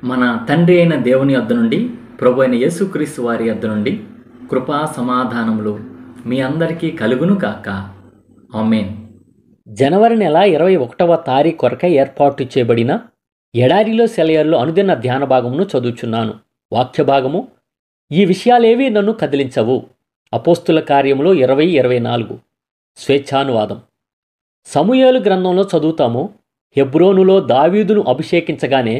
మన తండ్రి అయిన దేవుని యొద్ద నుండి, ప్రభు అయిన యేసుక్రీస్తు వారి యొద్ద నుండి కృపా సమాధానములు మీ అందరికీ కలుగును గాక. ఆమేన్. జనవరి నెల 21వ తారీఖు కొరకై ఏర్పాటు చేయబడిన ఎడారిలో సెలయర్లు అనుదిన ధ్యాన భాగమును చదువుచున్నాను. వాక్య భాగము: ఈ విషయాలేవీ నన్ను కదిలించవు. అపోస్తుల కార్యములు 20:24. స్వేచ్ఛానువాదం. సమూయేలు గ్రంథంలో చదువుతాము, హెబ్రోనులో దావీదును అభిషేకించగానే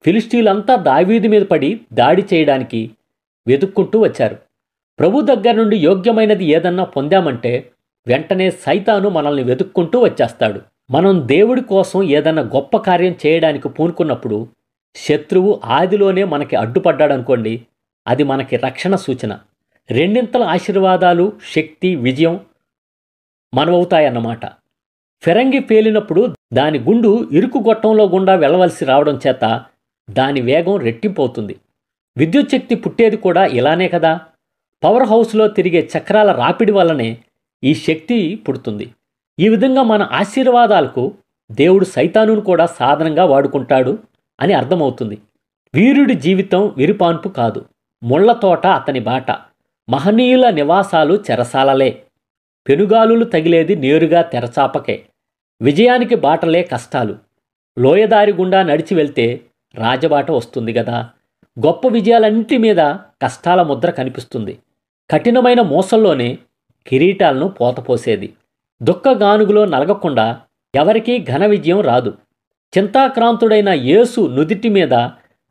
ఫిలిష్తీయులంతా దావీదు మీద పడి దాడి చేయడానికి వెతుక్కుంటూ వచ్చారు. ప్రభు దగ్గర నుండి యోగ్యమైనది ఏదన్నా పొందామంటే వెంటనే సైతాను మనల్ని వెతుక్కుంటూ వచ్చేస్తాడు. మనం దేవుడి కోసం ఏదన్నా గొప్ప కార్యం చేయడానికి పూనుకున్నప్పుడు శత్రువు ఆదిలోనే మనకి అడ్డుపడ్డాడనుకోండి, అది మనకి రక్షణ సూచన. రెండింతల ఆశీర్వాదాలు, శక్తి, విజయం మనవవుతాయన్నమాట. ఫిరంగి పేలినప్పుడు దాని గుండు ఇరుకు గొట్టంలో గుండా వెళ్ళవలసి రావడం చేత దాని వేగం రెట్టింపవుతుంది. విద్యుత్ శక్తి పుట్టేది కూడా ఇలానే కదా. పవర్ హౌస్లో తిరిగే చక్రాల రాపిడి వల్లనే ఈ శక్తి పుడుతుంది. ఈ విధంగా మన ఆశీర్వాదాలకు దేవుడు సైతానును కూడా సాధనంగా వాడుకుంటాడు అని అర్థమవుతుంది. వీరుడి జీవితం విరిపాన్పు కాదు, ముళ్ల తోట అతని బాట. మహనీయుల నివాసాలు చెరసాలలే. పెనుగాలులు తగిలేది నేరుగా తెరచాపకే. విజయానికి బాటలే కష్టాలు. లోయదారి గుండా నడిచి వెళ్తే రాజబాట వస్తుంది గదా. గొప్ప విజయాలన్నింటి మీద కష్టాల ముద్ర కనిపిస్తుంది. కఠినమైన మోసంలోనే కిరీటాలను పోతపోసేది. దుఃఖగానుగులో నలగకుండా ఎవరికీ ఘన విజయం రాదు. చింతాక్రాంతుడైన యేసు నుదిటి మీద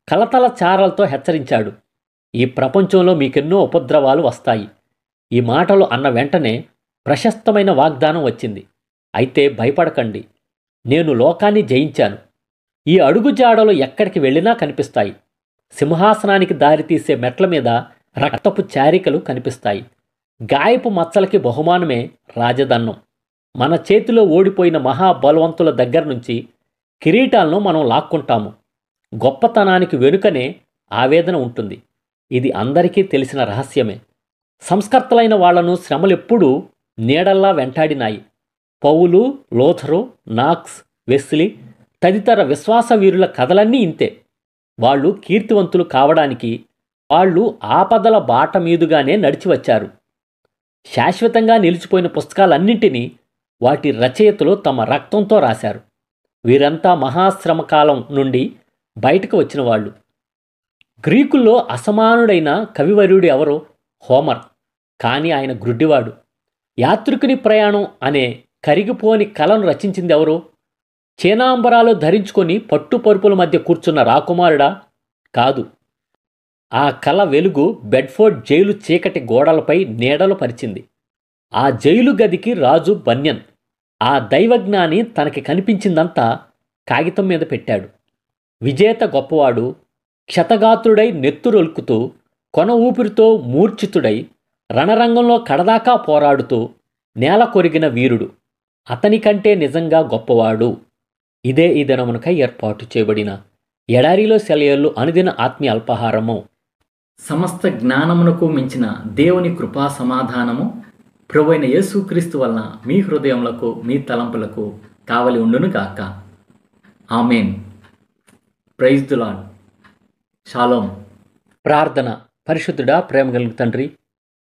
కలతల చారలతో హెచ్చరించాడు, ఈ ప్రపంచంలో మీకెన్నో ఉపద్రవాలు వస్తాయి. ఈ మాటలు అన్న వెంటనే ప్రశస్తమైన వాగ్దానం వచ్చింది. అయితే భయపడకండి, నేను లోకాన్ని జయించాను. ఈ అడుగుజాడలు ఎక్కడికి వెళ్ళినా కనిపిస్తాయి. సింహాసనానికి దారితీసే మెట్ల మీద రక్తపు చారికలు కనిపిస్తాయి. గాయపు మచ్చలకి బహుమానమే రాజదన్నం. మన చేతిలో ఓడిపోయిన మహాబలవంతుల దగ్గర నుంచి కిరీటాలను మనం లాక్కుంటాము. గొప్పతనానికి వెనుకనే ఆవేదన ఉంటుంది. ఇది అందరికీ తెలిసిన రహస్యమే. సంస్కర్తలైన వాళ్లను శ్రమలెప్పుడూ నీడల్లా వెంటాడినాయి. పౌలు, లోథరు, నాక్స్, వెస్లీ తదితర విశ్వాస వీరుల కథలన్నీ ఇంతే. వాళ్ళు కీర్తివంతులు కావడానికి వాళ్ళు ఆపదల బాట మీదుగానే నడిచి వచ్చారు. శాశ్వతంగా నిలిచిపోయిన పుస్తకాలన్నింటినీ వాటి రచయితలు తమ రక్తంతో రాశారు. వీరంతా మహాశ్రమ కాలం నుండి బయటకు వచ్చిన వాళ్ళు. గ్రీకుల్లో అసమానుడైన కవివర్యుడు ఎవరో? హోమర్. కానీ ఆయన గ్రుడ్డివాడు. యాత్రికుని ప్రయాణం అనే కరిగిపోని కళను రచించింది ఎవరు? చీనాంబరాలు ధరించుకొని పట్టుపరుపుల మధ్య కూర్చున్న రాకుమారుడా? కాదు. ఆ కళ వెలుగు బెడ్ఫోర్డ్ జైలు చీకటి గోడలపై నీడలు పరిచింది. ఆ జైలు గదికి రాజు బన్యన్. ఆ దైవజ్ఞాని తనకి కనిపించిందంతా కాగితం మీద పెట్టాడు. విజేత గొప్పవాడు, క్షతగాత్రుడై నెత్తురొలుకుతూ, కొన ఊపిరితో మూర్ఛితుడై, రణరంగంలో కడదాకా పోరాడుతూ నేల కొరిగిన వీరుడు. అతనికంటే నిజంగా గొప్పవాడు. ఇదే ఈ దినమునకై ఏర్పాటు చేయబడిన ఎడారిలో సెలయర్లు అనుదిన ఆత్మీయ అల్పాహారము. సమస్త జ్ఞానమునకు మించిన దేవుని కృపా సమాధానము ప్రభు అయిన యేసుక్రీస్తు వలన మీ హృదయములకు, మీ తలంపులకు కావలి ఉండును గాక. Amen. Praise the lord. Shalom. ప్రార్థన. పరిశుద్ధుడా, ప్రేమ కలిగిన తండ్రి,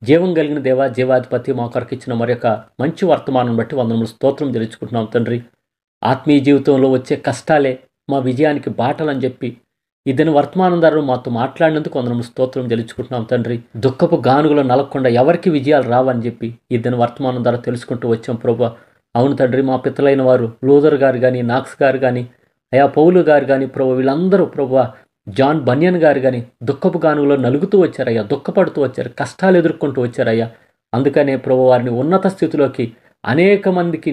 జీవం కలిగిన దేవా, జీవాధిపతి, మా కొరకు ఇచ్చిన మరొక మంచి వర్తమానం బట్టి వందనములు స్తోత్రం తెలుసుకుంటున్నాం తండ్రి. ఆత్మీయ జీవితంలో వచ్చే కష్టాలే మా విజయానికి బాటలని చెప్పి ఇదని వర్తమానం ద్వారా మాతో మాట్లాడినందుకు వందనములు స్తోత్రం తెలుసుకుంటున్నాం తండ్రి. దుఃఖపు గానుగులో నలగకుండా ఎవరికి విజయాలు రావని చెప్పి ఇదని వర్తమానం ద్వారా తెలుసుకుంటూ వచ్చాం ప్రభు. అవును తండ్రి, మా పితలైన వారు లూథర్ గారు కానీ, నాక్స్ గారు కానీ, అయా పౌలు గారు కానీ ప్రభు, వీళ్ళందరూ ప్రభు, జాన్ బన్యన్ గారు కానీ దుఃఖపు గానుగులో నలుగుతూ వచ్చారయ్యా, దుఃఖపడుతూ వచ్చారు, కష్టాలు ఎదుర్కొంటూ వచ్చారయ్యా. అందుకనే ప్రభు వారిని ఉన్నత స్థితిలోకి అనేక మందికి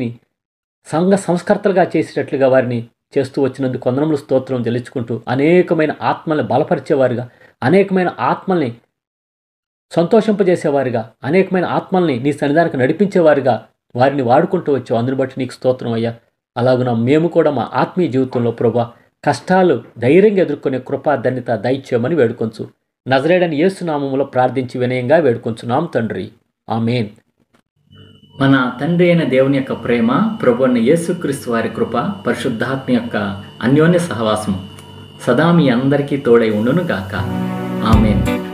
సంఘ సంస్కర్తలుగా చేసేటట్లుగా వారిని చేస్తూ వచ్చినందుకు వందనములు స్తోత్రం తెలుసుకుంటూ అనేకమైన ఆత్మల్ని బలపరిచేవారుగా, అనేకమైన ఆత్మల్ని సంతోషింపజేసేవారుగా, అనేకమైన ఆత్మల్ని నీ సన్నిధానికి నడిపించేవారుగా వారిని వాడుకుంటూ వచ్చావు. అందుని బట్టి నీకు స్తోత్రం అయ్యా. అలాగున మేము కూడా మా ఆత్మీయ జీవితంలో ప్రభు కష్టాలు ధైర్యంగా ఎదుర్కొనే కృపా ధన్యత దయచేయమని వేడుకొంచు. నజరేయుడైన యేసు నామములో ప్రార్థించి వినయంగా వేడుకొంచున్నాం తండ్రి. ఆమేన్. మన తండ్రి అయిన దేవుని యొక్క ప్రేమ, ప్రభు అయిన యేసుక్రీస్తు వారి కృప, పరిశుద్ధాత్మ యొక్క అన్యోన్య సహవాసము సదా మీ అందరికీ తోడై ఉండును గాక. ఆమేన్.